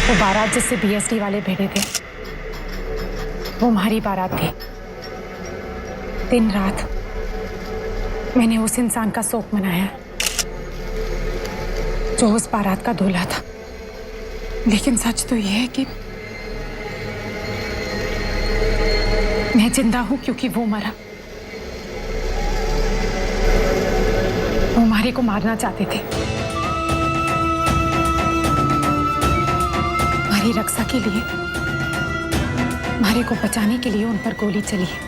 वो बारात जिससे बीएसटी वाले भेजे थे, वो हमारी बारात थी। दिन रात मैंने उस इंसान का शोक मनाया जो उस बारात का दूल्हा था। लेकिन सच तो यह है कि मैं जिंदा हूं क्योंकि वो मरा। वो हमारे को मारना चाहते थे। हमारी रक्षा के लिए, हमारे को बचाने के लिए उन पर गोली चली है।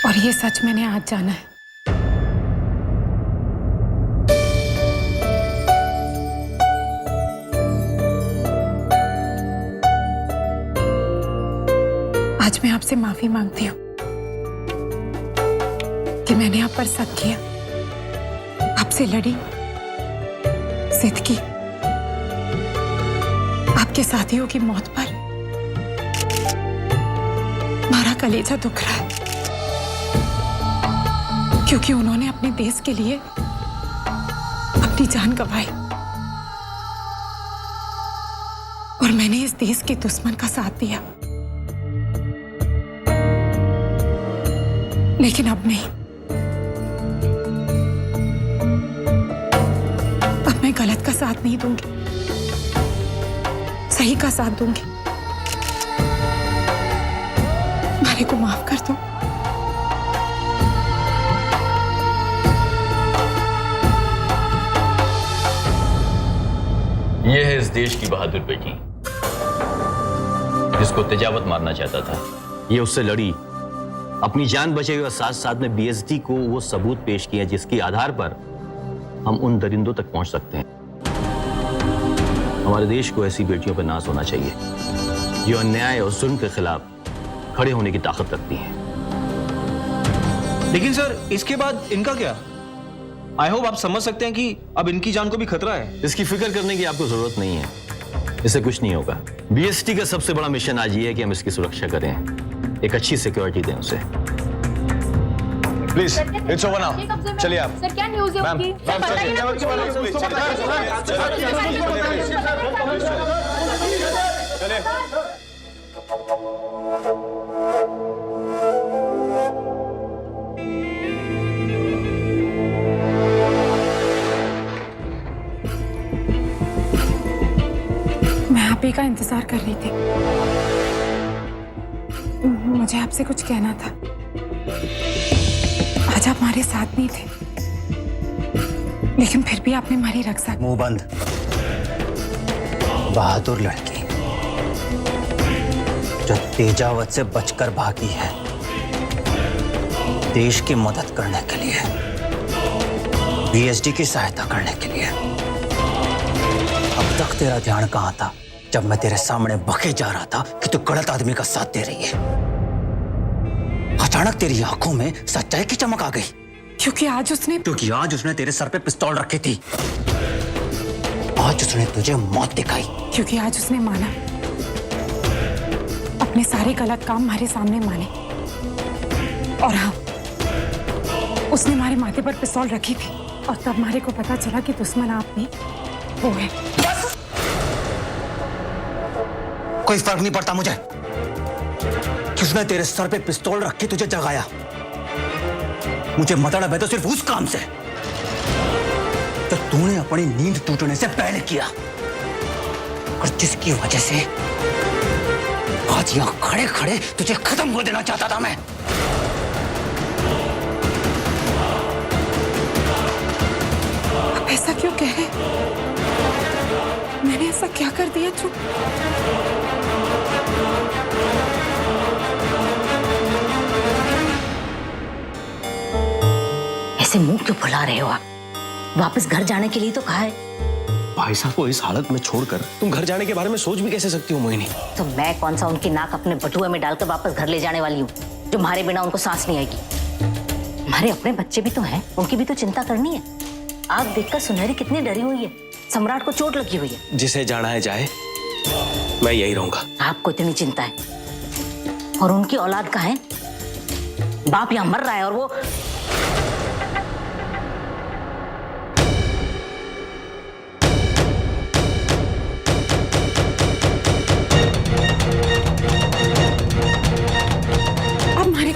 और ये सच मैंने आज जाना है। आज मैं आपसे माफी मांगती हूँ कि मैंने आप पर शक किया, आपसे लड़ी, जिद की, आपके साथियों की मौत पर हमारा कलेजा दुख रहा है क्योंकि उन्होंने अपने देश के लिए अपनी जान गंवाई और मैंने इस देश के दुश्मन का साथ दिया। लेकिन अब नहीं, अब मैं गलत का साथ नहीं दूंगी, सही का साथ दूंगी। मारे को माफ कर दो। यह है इस देश की बहादुर बेटी जिसको तेजावत मारना चाहता था। ये उससे लड़ी, अपनी जान बचाई और साथ साथ में बीएसटी को वो सबूत पेश किए जिसके आधार पर हम उन दरिंदों तक पहुंच सकते हैं। हमारे देश को ऐसी बेटियों पर नाज होना चाहिए जो अन्याय और जुल्म के खिलाफ खड़े होने की ताकत रखती हैं। लेकिन सर, इसके बाद इनका क्या? आई होप आप समझ सकते हैं कि अब इनकी जान को भी खतरा है। इसकी फिक्र करने की आपको जरूरत नहीं है, इससे कुछ नहीं होगा। बीएसटी का सबसे बड़ा मिशन आज ये है कि हम इसकी सुरक्षा करें, एक अच्छी सिक्योरिटी दें उसे। Please, it's over now. चलिए आप। सर, क्या न्यूज़ है उनकी? मैं आप ही का इंतजार कर रही थी। मुझे आपसे कुछ कहना था। आज आप हमारे साथ नहीं थे, लेकिन फिर भी आपने हमारी रक्षा की। मुंह बंद। बहादुर लड़की जो तेजावत से बचकर भागी है देश की मदद करने के लिए, बीएसटी की सहायता करने के लिए। अब तक तेरा ध्यान कहां था जब मैं तेरे सामने बके जा रहा था कि तू गलत आदमी का साथ दे रही है? अचानक तेरी आंखों में सच्चाई की चमक आ गई क्योंकि आज उसने तेरे सर पे पिस्तौल रखी थी। आज उसने तुझे मौत दिखाई क्योंकि आज उसने माना, अपने सारे गलत काम हमारे सामने माने। और हाँ, उसने हमारे माथे पर पिस्तौल रखी थी और तब हमारे को पता चला कि दुश्मन आप नहीं, वो है। कोई फर्क नहीं पड़ता मुझे किसने तेरे सर पे पिस्तौल रख के तुझे जगाया। मुझे मतलब है तो सिर्फ उस काम से जो तूने अपनी नींद टूटने से पहले किया और जिसकी वजह से आज यहां खड़े खड़े तुझे खत्म कर देना चाहता था मैं। आप ऐसा क्यों कह रहे? मैंने ऐसा क्या कर दिया जो? ऐसे मुंह क्यों फुला रहे हो आप? वापस घर जाने के लिए तो कहा है। भाई साहब को इस हालत में छोड़कर तुम घर जाने के बारे में सोच भी कैसे सकती हो मोहिनी? तो मैं कौन सा उनकी नाक अपने बटुए में डालकर वापस घर ले जाने वाली हूँ जो हमारे बिना उनको सांस नहीं आएगी। हमारे अपने बच्चे भी तो हैं, उनकी भी तो चिंता करनी है। आप देखकर सुनहरी कितनी डरी हुई है, सम्राट को चोट लगी हुई है। जिसे जाना है जाए, मैं यही रहूंगा। आपको इतनी चिंता है और उनकी औलाद कहाँ है? बाप यहाँ मर रहा है और वो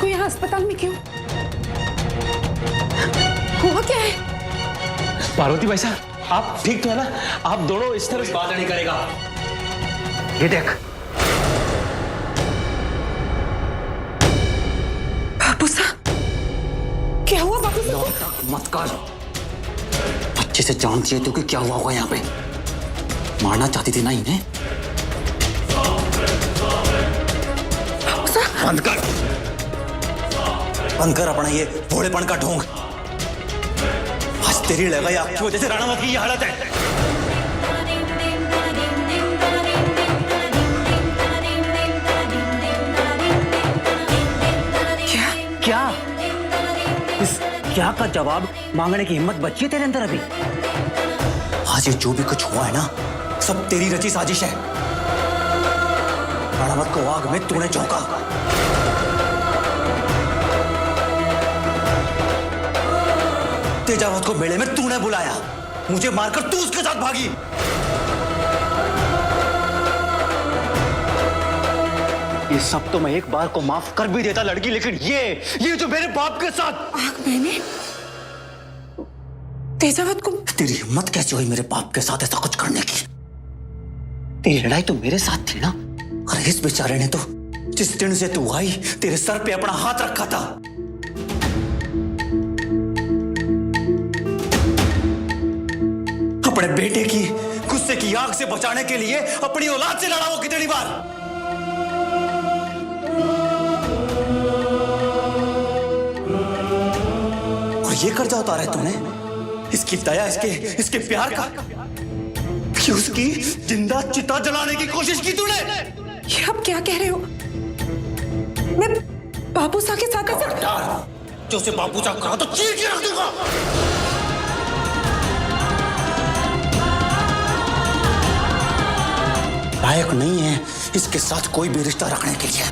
को यहाँ अस्पताल में क्यों? हुआ क्या है? पार्वती भाई साहब, आप ठीक तो है ना? आप दोनों इस तरह बात नहीं करेगा। ये देख, बापू साहब, क्या हुआ बापू साहब? मत कर। अच्छे से जानती है तू कि क्या हुआ होगा यहाँ पे। मारना चाहती थी ना इन्हें। बंद कर, बंद कर अपना ये भोलेपन का ढोंग। आज तेरी लगाई आग की वजह से राणावत की ये हालत है। क्या इस क्या का जवाब मांगने की हिम्मत बची है तेरे अंदर अभी? आज ये जो भी कुछ हुआ है ना, सब तेरी रची साजिश है। राणावत को आग में तूने झोंका। तेजावत को मेले में तूने बुलाया। मुझे मारकर तू उसके साथ भागी। ये सब तो मैं एक बार को माफ कर भी देता लड़की, लेकिन ये जो मेरे बाप के साथ। आग मैंने तेजावत को? तेरी हिम्मत कैसे हुई मेरे बाप के साथ ऐसा कुछ करने की? तेरी लड़ाई तो मेरे साथ थी ना। अरे इस बेचारे ने तो जिस दिन से तू आई तेरे सर पे अपना हाथ रखा था। अपने बेटे की गुस्से की आग से बचाने के लिए अपनी औलाद से लड़ा वो कितनी बार। और ये कर्जा उतारा है तूने इसकी दया, इसके प्यार का, कि उसकी जिंदा चिता जलाने की कोशिश की तूने। ये आप क्या कह रहे हो? मैं बापू साहब के साथ जो उसे बापू साहब कहा तो चीर के रख दूंगा। लायक नहीं है इसके साथ कोई भी रिश्ता रखने के लिए।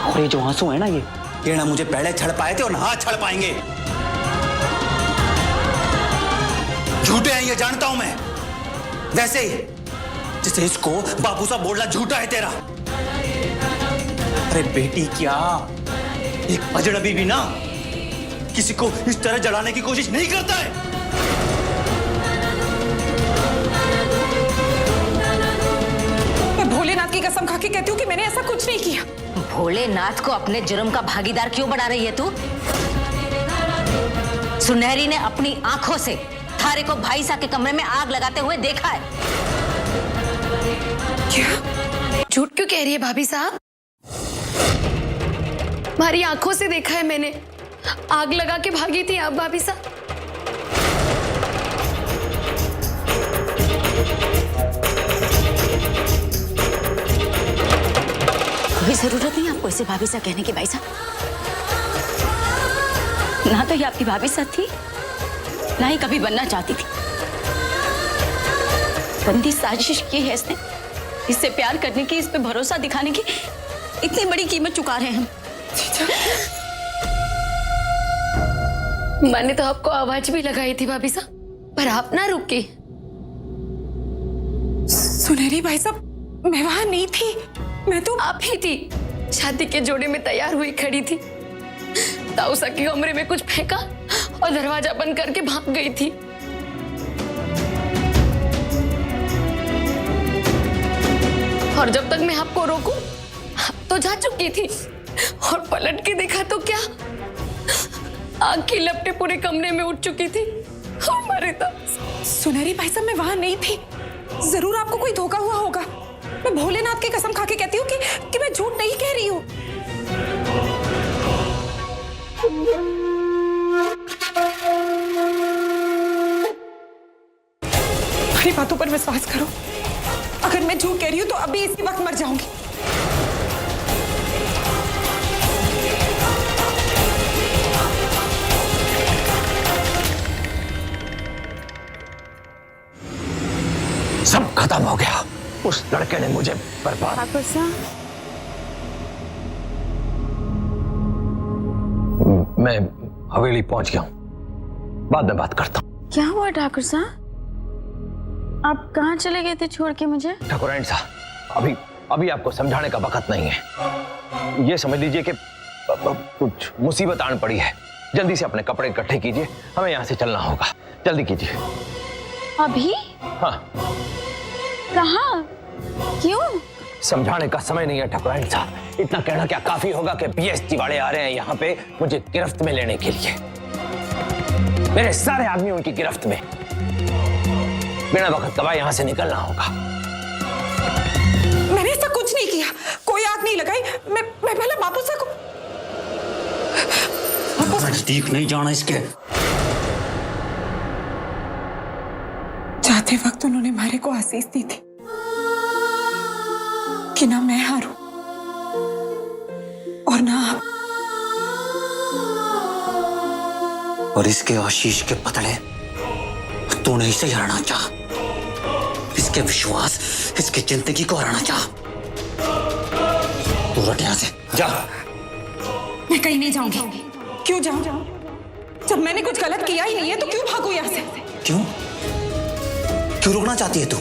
और ये जो आंसू है ना, ये ना मुझे पहले छड़ पाए थे और ना आज छड़ पाएंगे। झूठे हैं ये जानता हूं मैं, वैसे ही जैसे इसको बापू साहब बोलना झूठा है तेरा। अरे बेटी क्या, एक अजनबी भी ना किसी को इस तरह जलाने की कोशिश नहीं करता है। मैं भोलेनाथ की कसम खा के कहती हूँ कि मैंने ऐसा कुछ नहीं किया। भोलेनाथ को अपने जुर्म का भागीदार क्यों बना रही है तू? सुनहरी ने अपनी आंखों से थारे को भाई साहब के कमरे में आग लगाते हुए देखा है। क्या? झूठ क्यों कह रही है भाभी साहब? हमारी आंखों से देखा है मैंने। आग लगा के भागी थी आप भाभी साहब। कोई जरूरत नहीं आपको इसे भाभी साहब कहने की भाई साहब। ना तो ये आपकी भाभी साहब थी, ना ही कभी बनना चाहती थी। गंदी साजिश की है इसने। इससे प्यार करने की, इस पे भरोसा दिखाने की इतनी बड़ी कीमत चुका रहे हैं हम। मैंने तो आपको आवाज भी लगाई थी भाभी साहब, पर आप ना रुके। सुनहरी भाई साहब, मैं वहां नहीं थी। मैं तो आप ही थी, शादी के जोड़े में तैयार हुई खड़ी थी। ताऊसा के कमरे में कुछ फेंका और दरवाजा बंद करके भाग गई थी। और जब तक मैं आपको रोकूं, आप तो जा चुकी थी। और पलट के देखा तो क्या, आग की लपटें पूरे कमरे में उठ चुकी थी और मरे था। सुनहरी भाई साहब, मैं वहां नहीं थी। जरूर आपको कोई धोखा हुआ होगा। मैं भोलेनाथ की कसम खा के कहती हूँ कि मैं झूठ नहीं कह रही हूँ। मेरी बातों पर विश्वास करो। अगर मैं झूठ कह रही हूँ तो अभी इसी वक्त मर जाऊंगी। सब खत्म हो गया। उस लड़के ने मुझे बर्बाद। ठाकुर साहब, मैं हवेली पहुंच गया हूं, बाद में बात करता हूं। क्या हुआ ठाकुर साहब? आप कहाँ चले गए थे छोड़ के मुझे? ठाकुराइन साहब, अभी आपको समझाने का वक्त नहीं है। ये समझ लीजिए कि कुछ मुसीबत आन पड़ी है। जल्दी से अपने कपड़े इकट्ठे कीजिए, हमें यहाँ से चलना होगा। जल्दी कीजिए। अभी? हाँ। कहाँ? क्यों? समझाने का समय नहीं है ठकुराइन साहब। इतना कहना क्या काफी होगा कि बीएसटी वाले आ रहे हैं यहाँ पे मुझे गिरफ्त में लेने के लिए। मेरे सारे आदमी उनकी गिरफ्त में। बिना वक्त गवाए यहाँ से निकलना होगा। मैंने ऐसा कुछ नहीं किया, कोई आग नहीं लगाई। मैं पहले बापूसा को नजदीक नहीं जाना इसके। जाते वक्त उन्होंने मारे को आशीष दी थी कि ना मैं हारूं और ना आप। और इसके आशीष के पतले तूने इसे हराना चाहा, इसके विश्वास, इसकी जिंदगी को हराना चाहा। तू हट यहाँ से, जा। मैं कहीं नहीं जाऊंगी। क्यों जाऊं? जब मैंने कुछ गलत किया ही नहीं है तो क्यों भागूं यहाँ से? क्यों? क्यों रुकना चाहती है तू?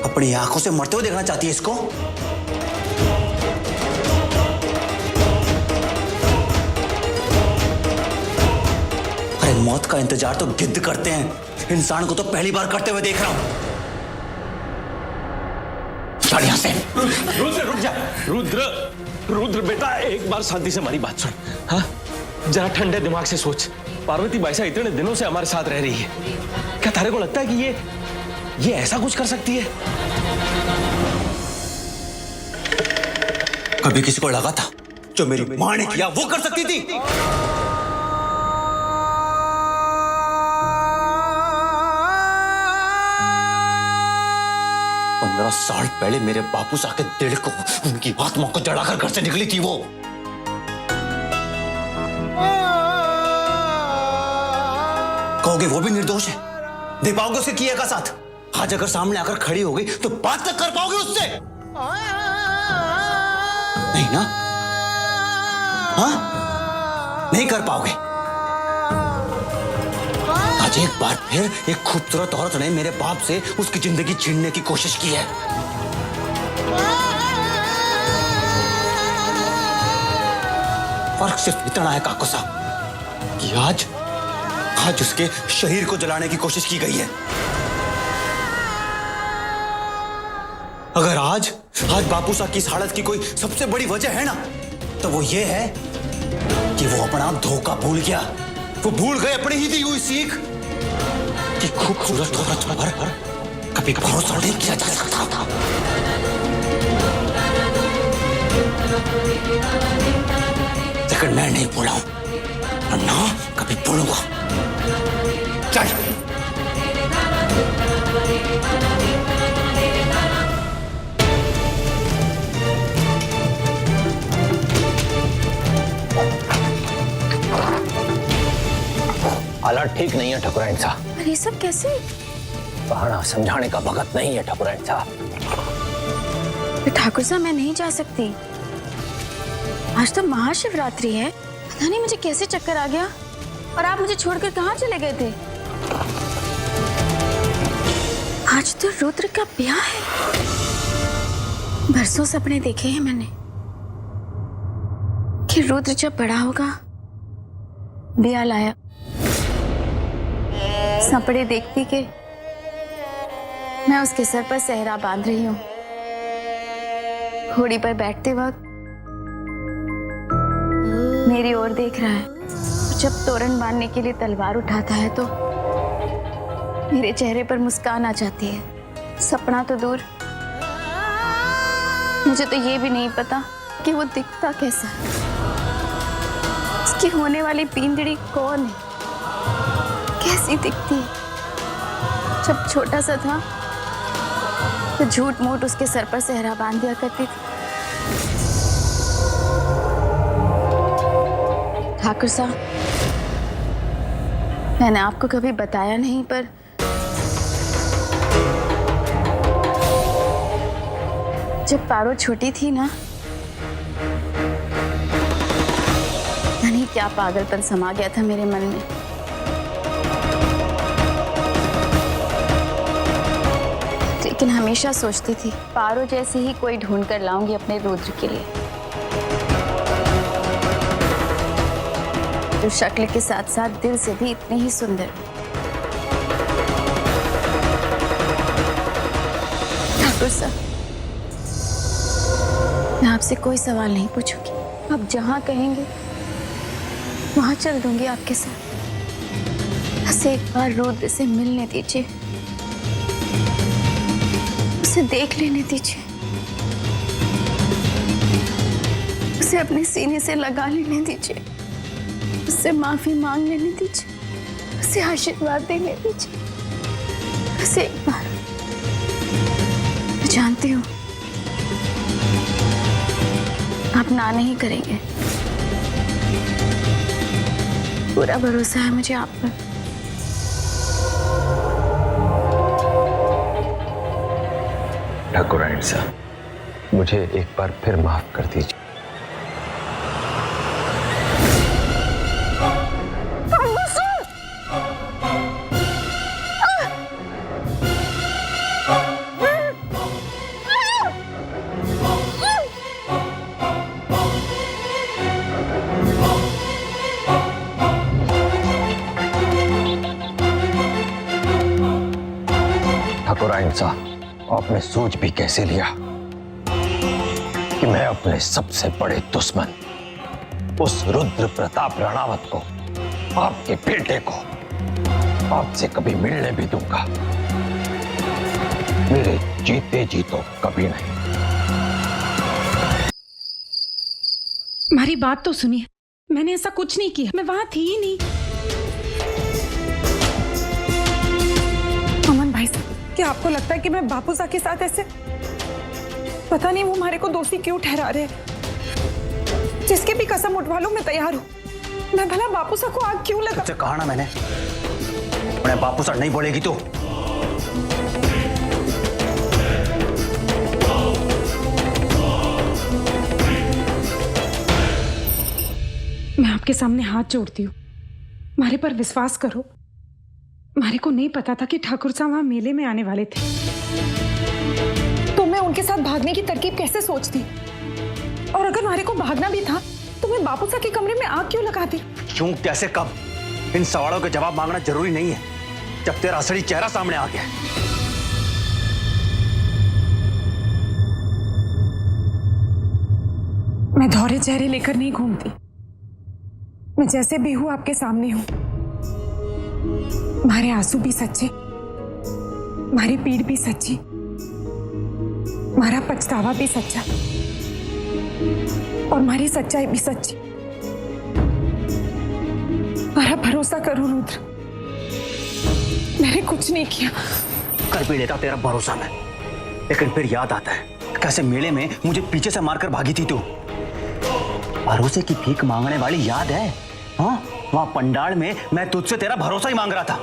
अपनी आंखों से मरते हुए देखना चाहती है इसको? अरे मौत का इंतजार तो गिद्ध करते हैं, इंसान को तो पहली बार करते हुए देख रहा हूं। चल यहां से। रुद्र रुक जा। रुद्र बेटा, एक बार शांति से हमारी बात सुन। हाँ, जरा ठंडे दिमाग से सोच। पार्वती बाईसा इतने दिनों से हमारे साथ रह रही है। क्या तारे को लगता है कि ये ऐसा कुछ कर सकती है? कभी किसी को लगा था जो मेरी मां ने किया वो कर सकती थी? पंद्रह साल पहले मेरे बापू सा के दिल को, उनकी आत्मा को जलाकर घर से निकली थी वो। कहोगे वो भी निर्दोष है? दे पाओगे उसके किए का साथ? आज अगर सामने आकर खड़ी हो गई तो बात तक कर पाओगे उससे? नहीं ना? हाँ, नहीं कर पाओगे। आज एक बार फिर एक खूबसूरत औरत ने मेरे बाप से उसकी जिंदगी छीनने की कोशिश की है। फर्क सिर्फ इतना है काको साहब कि आज उसके शरीर को जलाने की कोशिश की गई है। अगर आज बापू साहब की इस हालत की कोई सबसे बड़ी वजह है ना, तो वो ये है कि वो अपना धोखा भूल गया। वो भूल गए अपनी ही दी हुई सीख कि खूबसूरत औरत पर कभी भरोसा नहीं किया जा सकता था। लेकिन मैं नहीं भूला हूं, ना कभी भूलूंगा। चल। हालात ठीक नहीं है ठकुराइन साहब। और ये सब कैसे? पहाड़ा समझाने का वक्त नहीं है ठकुराइन साहब। ठाकुर साहब, मैं नहीं जा सकती। आज तो महाशिवरात्रि है। पता नहीं मुझे कैसे चक्कर आ गया और आप मुझे छोड़कर कहाँ चले गए थे? आज तो रुद्र का ब्याह है। बरसों सपने देखे हैं मैंने कि रुद्र जब बड़ा होगा ब्याह लाया। सपने देखती के मैं उसके सर पर सेहरा बांध रही हूँ। घोड़ी पर बैठते वक्त मेरी ओर देख रहा है। जब तोरण बांधने के लिए तलवार उठाता है तो मेरे चेहरे पर मुस्कान आ जाती है। सपना तो दूर, मुझे तो ये भी नहीं पता कि वो दिखता कैसा है। उसकी होने वाली पींदड़ी कौन है, कैसी दिखती है। जब छोटा सा था तो झूठ मूठ उसके सर पर सेहरा बांध दिया करती थी। ठाकुर साहब, मैंने आपको कभी बताया नहीं, पर जब पारो छोटी थी ना, नहीं क्या पागलपन समा गया था मेरे मन में। लेकिन हमेशा सोचती थी पारो जैसी ही कोई ढूंढ कर लाऊंगी अपने रुद्र के लिए। जो शक्ल के साथ साथ दिल से भी इतने ही सुंदर है। ठाकुर साहब, मैं आपसे कोई सवाल नहीं पूछूंगी। आप जहां कहेंगे वहां चल दूंगी आपके साथ। बस एक बार रुद्र से मिलने दीजिए, उसे देख लेने दीजिए, उसे अपने सीने से लगा लेने दीजिए, उससे माफी मांग लेने दीजिए, उसे आशीर्वाद देने दीजिए। बस एक बार। मैं जानती हूँ आप ना नहीं करेंगे, पूरा भरोसा है मुझे आप पर। ठाकुराइन साहब, मुझे एक बार फिर माफ कर दीजिए। ठाकुराइन साहब, आपने सोच भी कैसे लिया कि मैं अपने सबसे बड़े दुश्मन उस रुद्र प्रताप राणावत को, आपके बेटे को, आपसे कभी मिलने भी दूंगा? मेरे जीते जी तो कभी नहीं। हमारी बात तो सुनिए, मैंने ऐसा कुछ नहीं किया, मैं वहां थी ही नहीं। अमन भाई साहब, क्या आपको लगता है कि मैं बापूसा के साथ ऐसे, पता नहीं वो हमारे को दोषी क्यों ठहरा रहे हैं? जिसके भी कसम उठवा लो मैं तैयार हूँ। मैं भला बापूसा को आग क्यों लगा? तुझसे कहा ना मैंने, मैं बापूसा नहीं बोलेगी तो। मैं आपके सामने हाथ जोड़ती हूँ, हमारे पर विश्वास करो। हमारे को नहीं पता था कि ठाकुर साहब वहां मेले में आने वाले थे, तो मैं उनके साथ भागने की तरकीब कैसे सोचती? और अगर हमारे को भागना भी था तो मैं बापूसा के कमरे में आग क्यों लगाती? क्यों, कैसे, कब? इन सवालों के जवाब मांगना जरूरी नहीं है जब तेरा असली चेहरा सामने आ गया। मैं धौरे चेहरे लेकर नहीं घूमती, मैं जैसे भी हूं आपके सामने हूं। हमारे आंसू भी सच्चे, हमारी पीड़ भी सच्ची, हमारा पछतावा भी सच्चा और हमारी सच्चाई भी सच्ची। हमारा भरोसा करो रुद्र, मैंने कुछ नहीं किया। कर भी लेता तेरा भरोसा मैं, लेकिन फिर याद आता है कैसे मेले में मुझे पीछे से मारकर भागी थी तू। भरोसे की भीख मांगने वाली याद है? हाँ, वहां पंडाल में मैं तुझसे तेरा भरोसा ही मांग रहा था।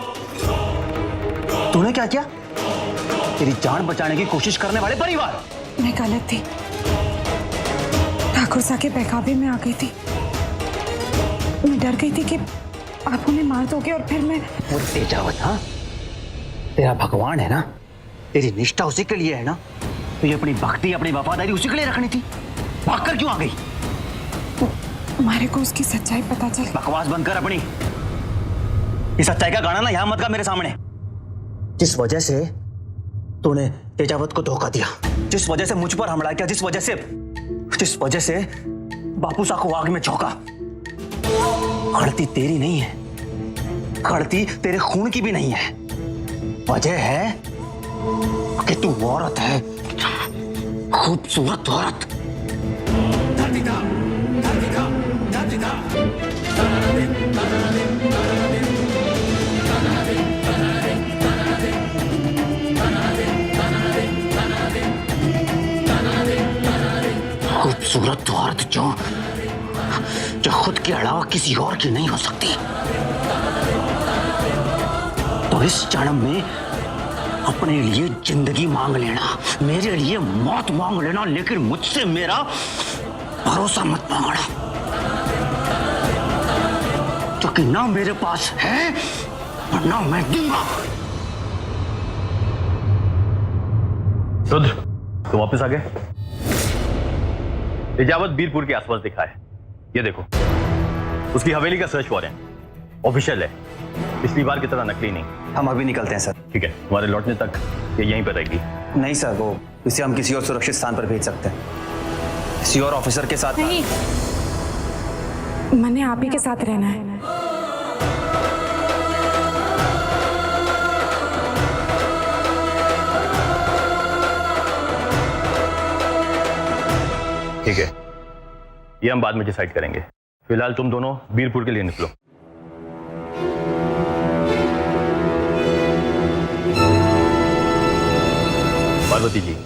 तूने क्या किया? तेरी जान बचाने की कोशिश करने वाले परिवार। मैं गलत थी, ठाकुर साहब के बहकावे में आ गई थी। मैं डर गई थी कि आप उन्हें मार दोगे और फिर मैं। वो तेजावत, हाँ, तेरा भगवान है ना, तेरी निष्ठा उसी के लिए है ना, तो ये अपनी भक्ति, अपनी वफादारी उसी के लिए रखनी थी। भागकर क्यों आ गई? हमारे को उसकी सच्चाई पता चली। बकवास बंद कर अपनी। ये सच्चाई का गाना ना यहां मत गा मेरे सामने। जिस वजह से तूने तेजावत को धोखा दिया, जिस वजह से मुझ पर हमला किया, जिस वजह से बापूसा को आग में झोंका, गलती तेरी नहीं है, गलती तेरे खून की भी नहीं है। वजह है कि तू औरत है, खूबसूरत औरत। खूबसूरत औरत जो खुद के अलावा किसी और की नहीं हो सकती। तो इस जन्म में अपने लिए जिंदगी मांग लेना, मेरे लिए मौत मांग लेना, लेकिन मुझसे मेरा भरोसा मत मांगना, क्योंकि ना मेरे पास है और ना मैं दूंगा। रुद्र, तुम वापस आ गए। तेजावत बीरपुर के आसपास दिखा है, ये देखो। उसकी हवेली का सर्च वारंट ऑफिशियल है, पिछली बार की तरह नकली नहीं। हम अभी निकलते हैं सर। ठीक है, तुम्हारे लौटने तक ये यहीं पर रहेगी। नहीं सर, वो इसे हम किसी और सुरक्षित स्थान पर भेज सकते हैं, किसी और ऑफिसर के साथ। नहीं, मैंने आप ही के साथ रहना है। ठीक है, ये हम बाद में डिसाइड करेंगे। फिलहाल तुम दोनों बीरपुर के लिए निकलो। पार्वती जी,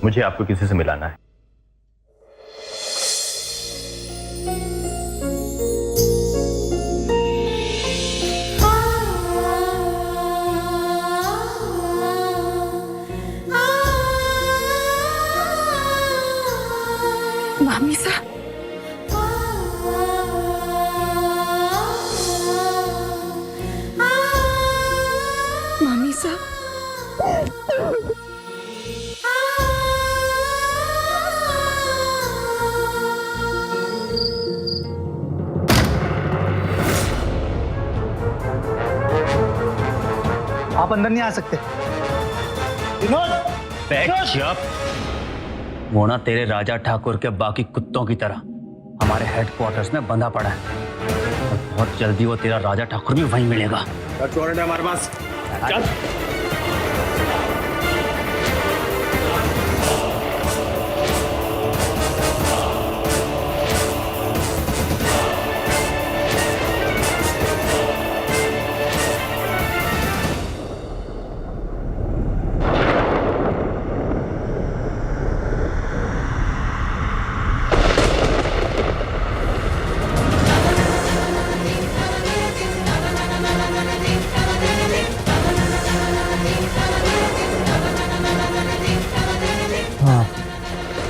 मुझे आपको किसी से मिलाना है। मामी साहब, मामी साहब, आप अंदर नहीं आ सकते। वो ना तेरे राजा ठाकुर के बाकी कुत्तों की तरह हमारे हेडक्वार्टर्स में बंधा पड़ा है और बहुत जल्दी वो तेरा राजा ठाकुर भी वहीं मिलेगा। वारंट है हमारे पास। चल।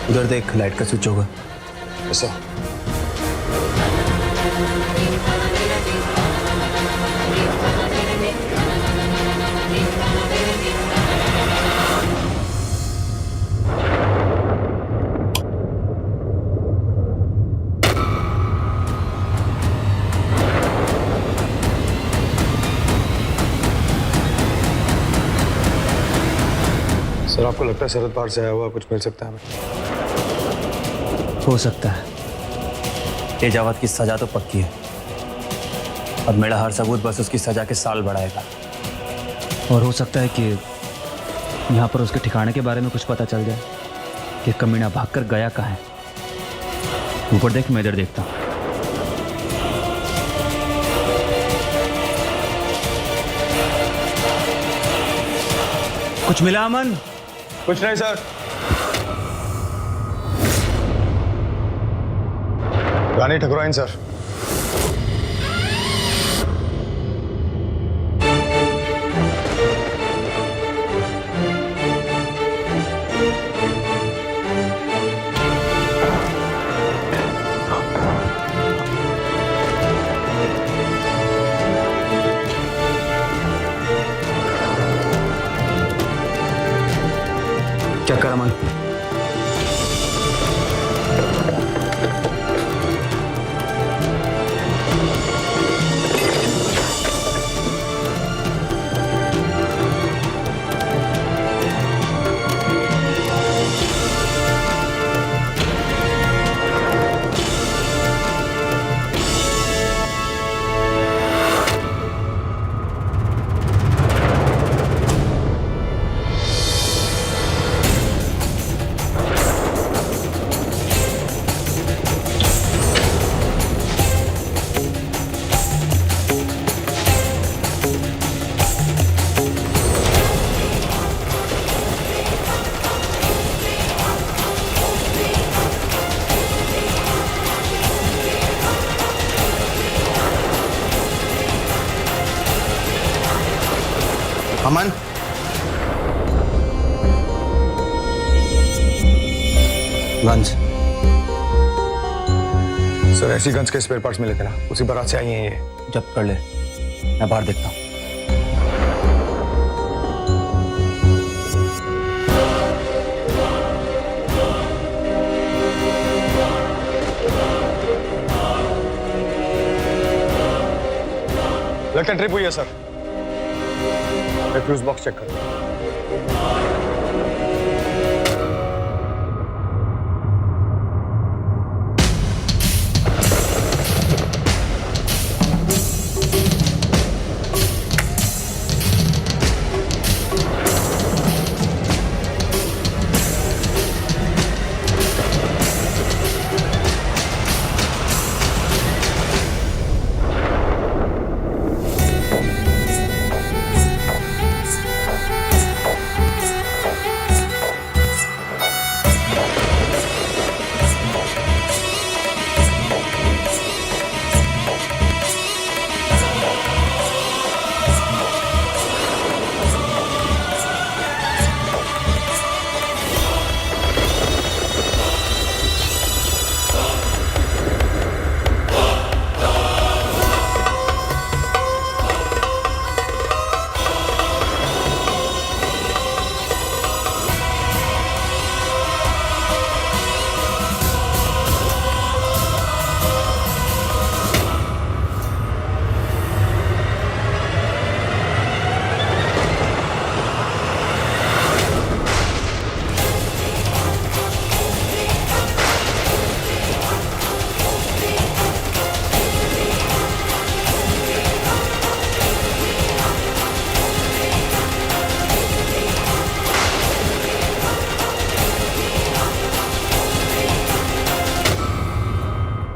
उधर देख, लाइट का स्विच होगा। ऐसा सर, आपको लगता है सरहद पार से आया हुआ कुछ मिल सकता है हमें? हो सकता है। तेजावत की सजा तो पक्की है, अब मेरा हर सबूत बस उसकी सजा के साल बढ़ाएगा। और हो सकता है कि यहाँ पर उसके ठिकाने के बारे में कुछ पता चल जाए कि कमीना भागकर गया कहाँ है। ऊपर देख, मैं इधर देखता हूँ। कुछ मिला अमन? कुछ नहीं सर। रानी ठकुराइन सर। क्या कर अमन? अमन, गंज। सर ऐसी गंज के स्पेयर पार्ट्स मिले थे ना, उसी बारात से आई हैं ये। जब्त कर ले, मैं बाहर देखता हूँ। ब्लड ट्रिप हुई है सर। फ्यूज बॉक्स चेक करो।